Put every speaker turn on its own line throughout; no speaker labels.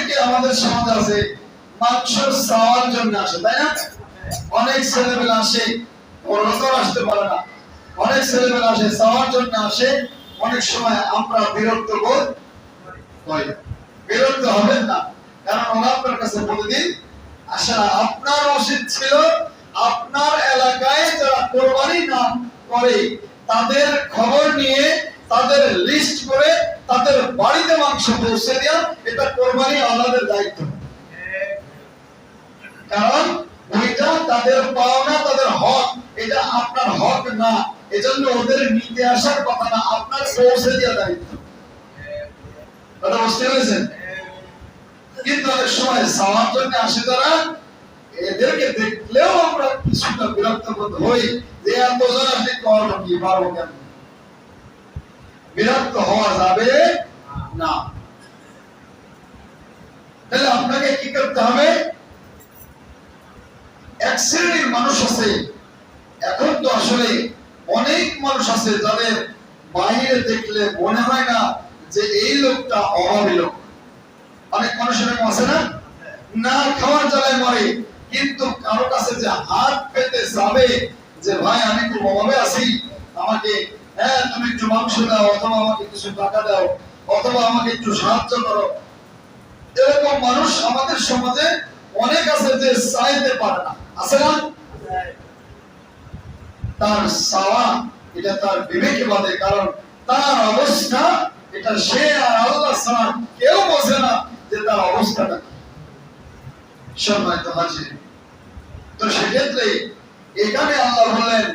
অনেকে আমাদের সমাজে আছে মাংস চাওয়ার জন্য আসে, তাই না? অনেক ছেলেমেয়ে আসে, ওরা তো আসতে পারে না, অনেক ছেলেমেয়ে আসে চাওয়ার জন্য আসে। অনেক সময় আমরা বিরক্ত বোধ করি। বিরক্ত হবেন না, কারণ ওরা আপনার কাছে প্রতিদিন আসা। আপনার উচিত ছিল আপনার এলাকায় যারা কোরবানি না করে তাদের খবর নিয়ে, তাদের লিস্ট করে তাদের বাড়িতে মাংস পৌঁছে দেওয়া। এটা কোরবানি আলাদের দায়িত্ব, কারণ ওইটা তাদের পাওনা, তাদের হক। এটা আপনার হক না, এজন্য ওদের নিতে আসার কথা না, আপনার পৌঁছে দেওয়া দায়িত্ব। কথা বুঝতে পেরেছেন? কিন্তু অনেক সময় চাওয়ার জন্য আসে তারা, এদেরকে দেখলেও আমরা কিছুটা বিরক্ত বোধ হই যে এতজন আপনি করবো কি, পারবো কেন? বিরক্ত হওয়া যাবে না। তাহলে আপনাকে কি করতে হবে? এক শ্রেণীর মানুষ আছে, এখন তো আসলে অনেক মানুষ আছে যাদের বাইরে দেখলে মনে হয় না যে এই লোকটা অভাবী লোক। অনেক মানুষ এরকম আছে না, না খাওয়ার জ্বালায় মরে, কিন্তু কারো কাছে যে হাত পেতে যাবে যে ভাই আমি খুব অভাবে আছি, আমাকে তুমি একটু মাংস দাও, অথবা আমাকে কিছু টাকা দাও, অথবা আমাকে একটু সাহায্য করো, এরকম মানুষ আমাদের সমাজে অনেক আছে যে চাইতে পারে না, আছে না? তার চাওয়া এটা তার বিবেকে বাদে, কারণ তার অবস্থা এটা সে আর আল্লাহ ছাড়া কেউ বোঝে না যে তার অবস্থাটা কি। সম্মানিত হাজির, তো সেক্ষেত্রে এখানে আল্লাহ বললেন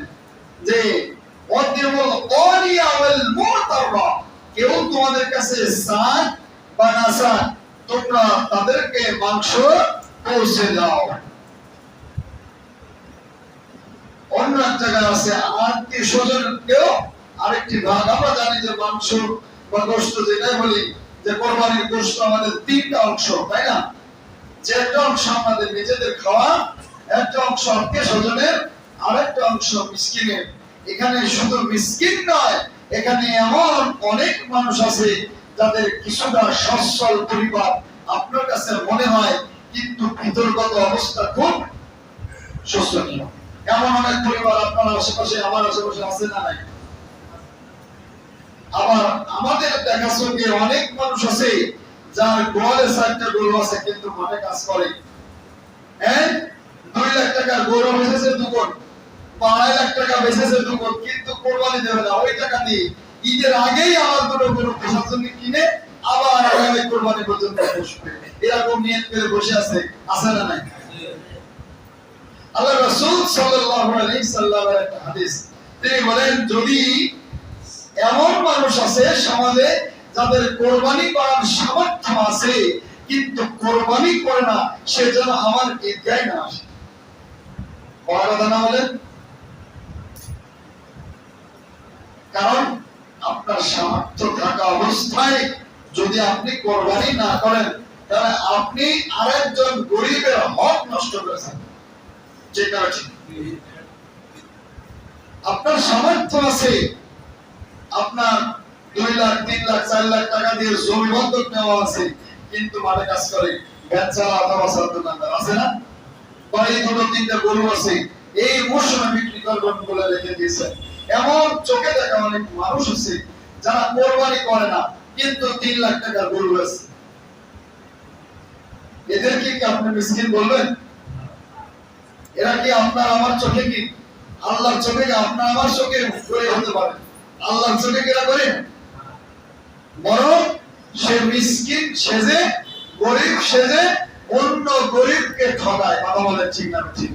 যে কেউ তোমাদের কাছে চান বা না চান, তোমরা তাদেরকে মাংস পৌঁছে দাও। অন্য এক জায়গায় আছে আত্মীয় স্বজনকেও আরেকটি ভাগ। আমরা জানি যে মাংস বা গোশত যেটাই বলি, যে কোরবানির গোশত আমাদের তিনটা অংশ, তাই না? যে একটা অংশ আমাদের নিজেদের খাওয়া, একটা অংশ আত্মীয় স্বজনের, আরেকটা অংশ মিসকিনের। এখানে শুধু মিসকিন নয়, এখানে এমন অনেক মানুষ আছে যাদের কিছুটা সচ্ছল পরিবার আপনার কাছে মনে হয়, কিন্তু ভিতরগত অবস্থা খুব শোচনীয়। এমন অনেক পরিবার আপনার আশেপাশে, আমার আশেপাশে আছে না নাই? আবার আমাদের দেখা চোখে অনেক মানুষ আছে যার গোয়ালে 4টা গরু আছে, কিন্তু মাঠে কাজ করে। 2 লাখ টাকার গরু বেচেছে 2 কোটি, 2.5 লাখ টাকা বেচেছে 2 কোটি, কিন্তু কোরবানি দেবে না। ওই টাকা দিয়ে ঈদের আগেই আমার 2 গরু পোষার জন্য কিনে আবার আগামী কোরবানি পর্যন্ত বসবে, এরকম নিয়ত করে বসে আছে, আছে না নাই? আল্লাহ রাসূল সাল্লাল্লাহু আলাইহি সাল্লামের একটা হাদিস, তিনি বলেন যদি এমন মানুষ আছে সমাজে যাদের কোরবানি করার সামর্থ্য আছে কিন্তু কোরবানি করে না, সে যেন আমার ঈদগাহে না আসে। কথা না বলেন? কারণ আপনার সামর্থ্য থাকা অবস্থায় যদি আপনি কোরবানি না করেন, তাহলে আপনি আরেকজন গরিবের হক নষ্ট করেছেন। যেটা ঠিক, আপনার সামর্থ্য আছে, আপনার 2 লাখ 3 লাখ 4 লাখ টাকা দিয়ে জমি বন্ধক নেওয়া আছে, কিন্তু মাঠে কাজ করে বেচারা অথবা দোকানদার আছে না, বাড়ি 2-3টা গরু আছে, এই মৌসুমে বিক্রি করবেন বলে রেখে দিয়েছেন। এমন চোখে দেখা অনেক মানুষ আছে যারা কোরবানি করে না, কিন্তু 3 লাখ টাকার গরু আছে। এদেরকে কি আপনি মিসকিন বলবেন? এরা কি আপনার আমার চোখে কি, আল্লাহর চোখে কি আপনার আমার চোখে গরিব হতে পারে? আল্লাহর চোখে কেরা করে? বরং সে মিসকিন সেজে, গরিব সেজে অন্য গরিবকে ঠকায়। কথা বলেন ঠিক না ঠিক?